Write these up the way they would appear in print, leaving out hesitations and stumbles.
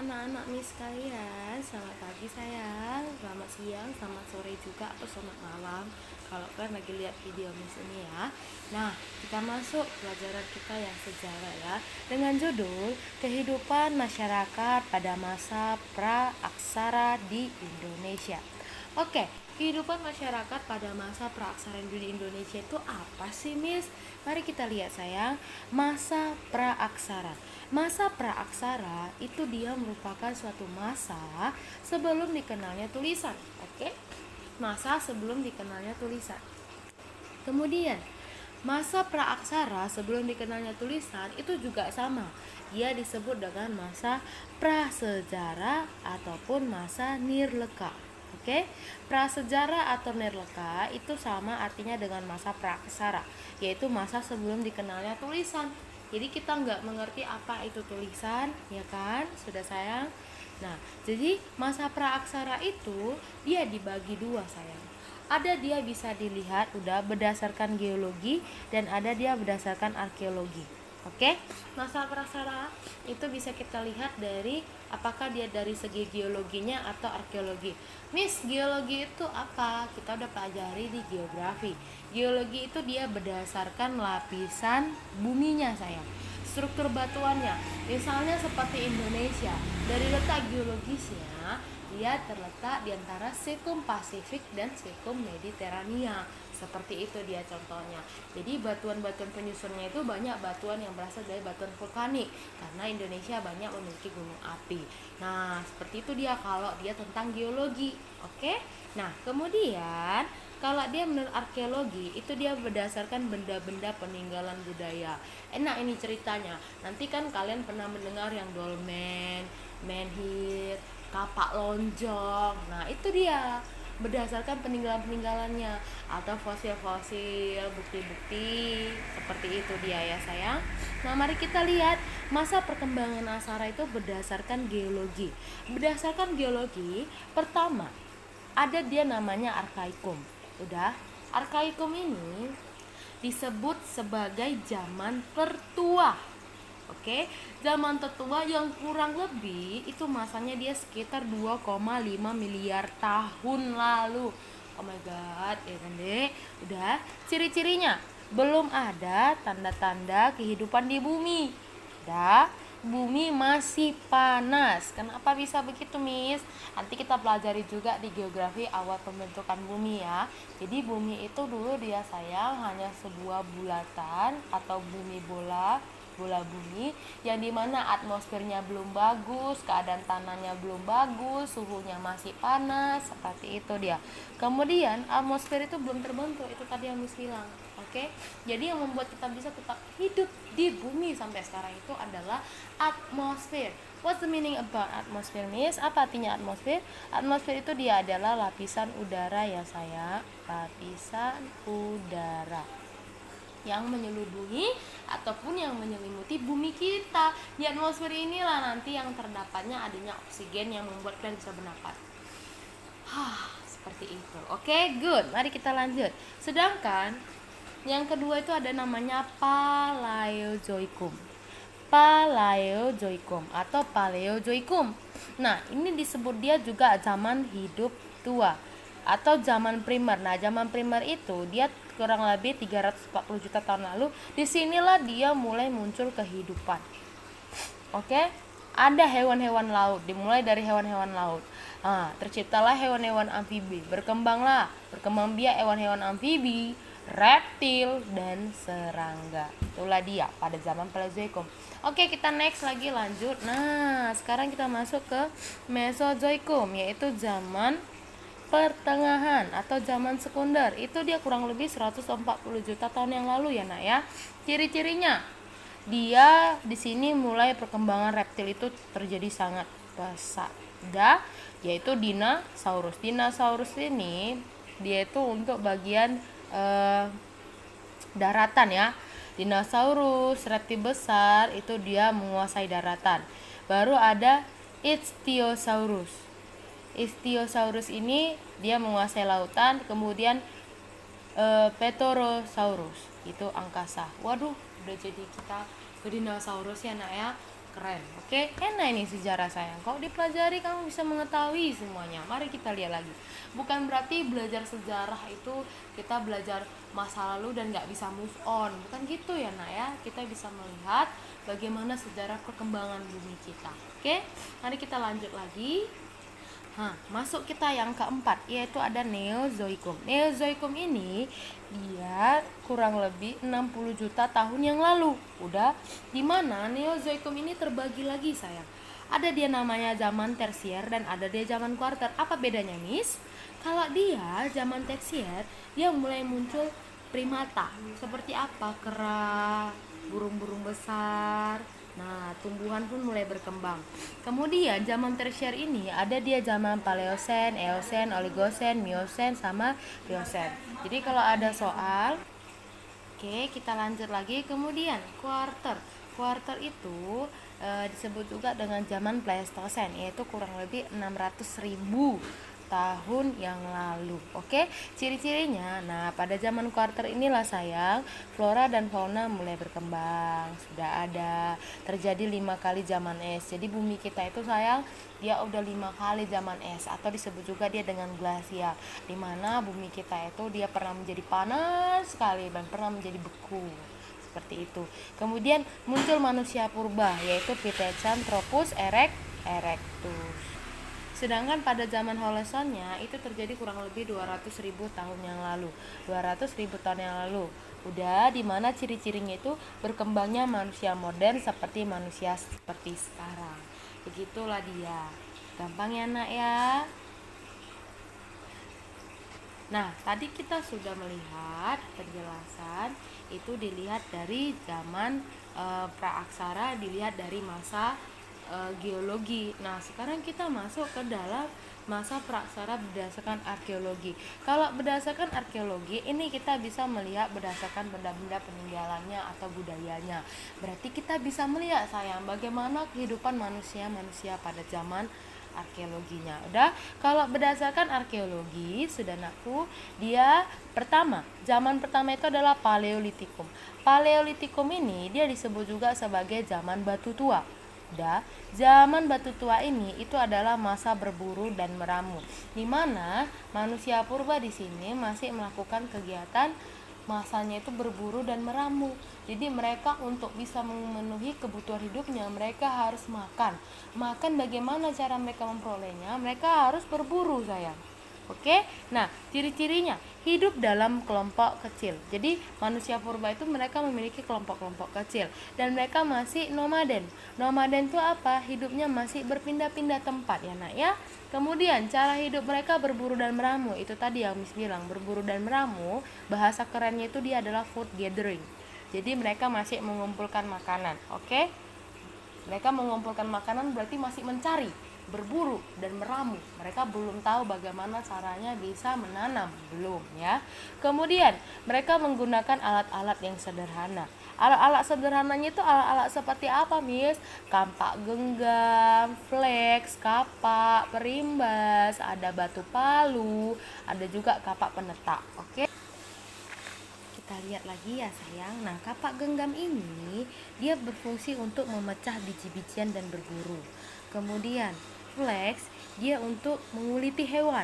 anak-anak Miss sekalian, selamat pagi sayang, selamat siang, selamat sore juga, atau selamat malam kalau kalian lagi lihat video Miss ini ya. Nah, kita masuk pelajaran kita yang sejarah ya, dengan judul Kehidupan Masyarakat pada Masa Pra-Aksara di Indonesia. Oke, kehidupan masyarakat pada masa pra-aksara di Indonesia itu apa sih, Miss? Mari kita lihat sayang, masa pra-aksara. Masa pra-aksara itu dia merupakan suatu masa sebelum dikenalnya tulisan. Oke? Masa sebelum dikenalnya tulisan. Kemudian, masa pra-aksara sebelum dikenalnya tulisan itu juga sama. Dia disebut dengan masa prasejarah ataupun masa nirleka. Oke, prasejarah atau nirleka itu sama artinya dengan masa praksara, yaitu masa sebelum dikenalnya tulisan. Jadi kita nggak mengerti apa itu tulisan, ya kan? Sudah sayang. Nah, jadi masa praaksara itu dia dibagi dua sayang. Ada dia bisa dilihat udah berdasarkan geologi dan ada dia berdasarkan arkeologi. Oke, masa praksara itu bisa kita lihat dari apakah dia dari segi geologinya atau arkeologi. Miss, geologi itu apa? Kita udah pelajari di geografi. Geologi itu dia berdasarkan lapisan buminya sayang, struktur batuannya. Misalnya seperti Indonesia, dari letak geologisnya dia terletak di antara sikum Pasifik dan sikum Mediterania. Seperti itu dia contohnya. Jadi batuan-batuan penyusunnya itu banyak batuan yang berasal dari batuan vulkanik karena Indonesia banyak memiliki gunung api. Nah, seperti itu dia kalau dia tentang geologi. Oke? Nah, kemudian kalau dia menurut arkeologi itu dia berdasarkan benda-benda peninggalan budaya. Enak ini ceritanya. Nanti kan kalian pernah mendengar yang dolmen, menhir, kapak lonjong. Nah, itu dia berdasarkan peninggalan-peninggalannya atau fosil-fosil, bukti-bukti seperti itu dia ya sayang. Nah, mari kita lihat masa perkembangan aksara itu berdasarkan geologi. Berdasarkan geologi, pertama ada dia namanya arkaikum. Udah, arkaikum ini disebut sebagai zaman tertua. Oke, zaman tertua yang kurang lebih itu masanya dia sekitar 2,5 miliar tahun lalu. Oh my god, ya kan deh. Udah, ciri-cirinya belum ada tanda-tanda kehidupan di bumi. Udah, bumi masih panas. Kenapa bisa begitu, Miss? Nanti kita pelajari juga di geografi awal pembentukan bumi ya. Jadi bumi itu dulu dia sayang hanya sebuah bulatan atau bumi bola bumi yang dimana atmosfernya belum bagus, keadaan tanahnya belum bagus, suhunya masih panas, seperti itu dia. Kemudian atmosfer itu belum terbentuk, itu tadi yang Miss bilang. Oke, jadi yang membuat kita bisa tetap hidup di bumi sampai sekarang itu adalah atmosfer. What's the meaning about atmosphere, Miss? Apa artinya atmosfer? Atmosfer itu dia adalah lapisan udara ya saya, lapisan udara yang menyelubuhi ataupun yang menyelimuti bumi kita. Di atmosfer inilah nanti yang terdapatnya adanya oksigen yang membuat kalian bisa bernapas. Seperti itu. Oke, good. Mari kita lanjut. Sedangkan yang kedua itu ada namanya Paleozoikum. Paleozoikum atau Paleozoikum. Nah, ini disebut dia juga zaman hidup tua atau zaman primer. Nah, zaman primer itu dia kurang lebih 340 juta tahun lalu. Disinilah dia mulai muncul kehidupan. Oke, ada hewan-hewan laut, dimulai dari hewan-hewan laut. Terciptalah hewan-hewan amfibi, berkembang biak hewan-hewan amfibi, reptil dan serangga. Itulah dia pada zaman Paleozoikum. Oke, kita next lagi lanjut. Nah, sekarang kita masuk ke Mesozoikum, yaitu zaman pertengahan atau zaman sekunder. Itu dia kurang lebih 140 juta tahun yang lalu ya, Nak ya. Ciri-cirinya dia di sini mulai perkembangan reptil itu terjadi sangat pesat, yaitu dinosaurus. Dinosaurus ini dia itu untuk bagian daratan ya. Dinosaurus, reptil besar itu dia menguasai daratan. Baru ada Ichthyosaurus. Ichthyosaurus ini dia menguasai lautan. Kemudian Pterosaurus itu angkasa. Waduh, udah jadi kita ke dinosaurus ya, Nak ya. Keren. Oke, enak ini sejarah sayang. Kalau dipelajari kamu bisa mengetahui semuanya. Mari kita lihat lagi. Bukan berarti belajar sejarah itu kita belajar masa lalu dan nggak bisa move on. Bukan gitu ya nak ya. Kita bisa melihat bagaimana sejarah perkembangan bumi kita. Oke, mari kita lanjut lagi. Masuk kita yang keempat, yaitu ada Neozoikum. Neozoikum ini dia kurang lebih 60 juta tahun yang lalu. Udah, dimana Neozoikum ini terbagi lagi sayang. Ada dia namanya zaman tersier dan ada dia zaman kuarter. Apa bedanya, Miss? Kalau dia zaman tersier, dia mulai muncul primata. Seperti apa? Kera, burung-burung besar. Nah, tumbuhan pun mulai berkembang. Kemudian zaman tersier ini ada dia zaman Paleosen, Eosen, Oligosen, Miosen sama Pliocene. Jadi kalau ada soal, oke, kita lanjut lagi. Kemudian kuarter. Kuarter itu disebut juga dengan zaman Pleistosen, yaitu kurang lebih 600.000 tahun yang lalu. Oke, ciri-cirinya. Nah, pada zaman kuarter inilah sayang, flora dan fauna mulai berkembang. Sudah ada terjadi 5 kali zaman es. Jadi bumi kita itu sayang, dia udah 5 kali zaman es, atau disebut juga dia dengan glasial, dimana bumi kita itu dia pernah menjadi panas sekali dan pernah menjadi beku. Seperti itu. Kemudian muncul manusia purba, yaitu Pithecanthropus erectus. Sedangkan pada zaman Holosonnya itu terjadi kurang lebih 200.000 tahun yang lalu. 200.000 tahun yang lalu. Udah, dimana ciri-cirinya itu berkembangnya manusia modern seperti manusia seperti sekarang. Begitulah dia. Gampang ya nak ya. Nah, tadi kita sudah melihat penjelasan itu dilihat dari zaman praaksara, dilihat dari masa geologi. Nah, sekarang kita masuk ke dalam masa praaksara berdasarkan arkeologi. Kalau berdasarkan arkeologi, ini kita bisa melihat berdasarkan benda-benda peninggalannya atau budayanya. Berarti kita bisa melihat sayang bagaimana kehidupan manusia pada zaman arkeologinya. Udah, kalau berdasarkan arkeologi, sudah nakku, dia zaman pertama itu adalah Paleolitikum. Paleolitikum ini dia disebut juga sebagai zaman batu tua. Udah, zaman batu tua ini itu adalah masa berburu dan meramu, di mana manusia purba di sini masih melakukan kegiatan masanya itu berburu dan meramu. Jadi mereka untuk bisa memenuhi kebutuhan hidupnya, mereka harus makan. Bagaimana cara mereka memperolehnya? Mereka harus berburu sayang. Oke, nah ciri-cirinya hidup dalam kelompok kecil. Jadi manusia purba itu mereka memiliki kelompok-kelompok kecil dan mereka masih nomaden. Nomaden itu apa? Hidupnya masih berpindah-pindah tempat ya nak ya. Kemudian cara hidup mereka berburu dan meramu. Itu tadi yang Miss bilang, berburu dan meramu, bahasa kerennya itu dia adalah food gathering. Jadi mereka masih mengumpulkan makanan. Oke? Mereka mengumpulkan makanan berarti masih mencari, berburu dan meramu. Mereka belum tahu bagaimana caranya bisa menanam, belum ya. Kemudian mereka menggunakan alat-alat yang sederhana. Alat-alat sederhananya itu alat-alat seperti apa, Miss? Kampak genggam, flex, kapak, perimbas, ada batu palu, ada juga kapak penetak. Oke. Kita lihat lagi ya sayang. Nah, kapak genggam ini dia berfungsi untuk memecah biji-bijian dan berburu. Kemudian flex dia untuk menguliti hewan.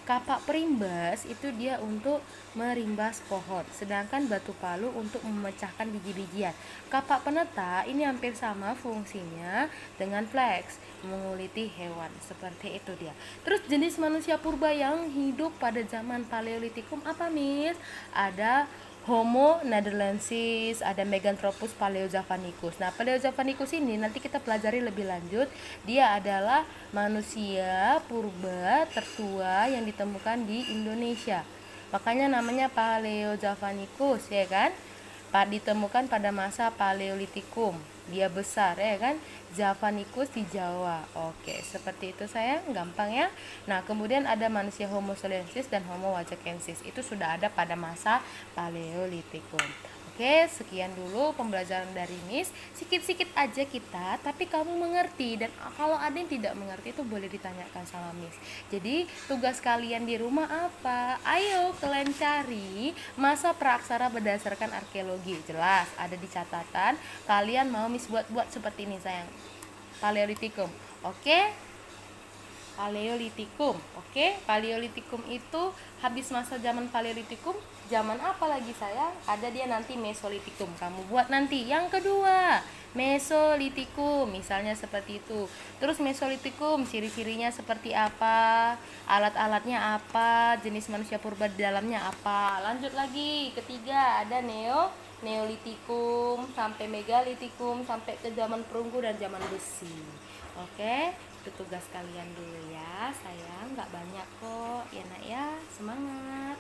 Kapak perimbas itu dia untuk merimbas pohon. Sedangkan batu palu untuk memecahkan biji-bijian. Kapak penetak ini hampir sama fungsinya dengan flex, menguliti hewan. Seperti itu dia. Terus jenis manusia purba yang hidup pada zaman Paleolitikum apa, Miss? Ada Homo nederlandsis, ada Meganthropus paleojavanicus. Nah, Paleojavanicus ini nanti kita pelajari lebih lanjut. Dia adalah manusia purba tertua yang ditemukan di Indonesia. Makanya namanya Paleojavanicus, ya kan? Ditemukan pada masa Paleolitikum. Dia besar, ya kan? Javanicus di Jawa. Oke, seperti itu sayang, gampang ya. Nah, kemudian ada manusia Homo silensis dan Homo wajakensis. Itu sudah ada pada masa Paleolitikum. Oke, sekian dulu pembelajaran dari Miss. Sikit-sikit aja kita, tapi kamu mengerti. Dan kalau ada yang tidak mengerti itu boleh ditanyakan sama Miss. Jadi tugas kalian di rumah apa? Ayo kalian cari masa praaksara berdasarkan arkeologi. Jelas ada di catatan. Kalian mau Miss buat seperti ini sayang. Paleolitikum. Oke? Paleolitikum. Oke? Paleolitikum itu habis masa zaman Paleolitikum, zaman apa lagi sayang? Ada dia nanti Mesolitikum. Kamu buat nanti. Yang kedua, Mesolitikum. Misalnya seperti itu. Terus Mesolitikum ciri-cirinya seperti apa? Alat-alatnya apa? Jenis manusia purba di dalamnya apa? Lanjut lagi. Ketiga, ada Neolitikum sampai Megalitikum sampai ke zaman perunggu dan zaman besi. Oke, itu tugas kalian dulu ya sayang, nggak banyak kok ya nak ya, semangat.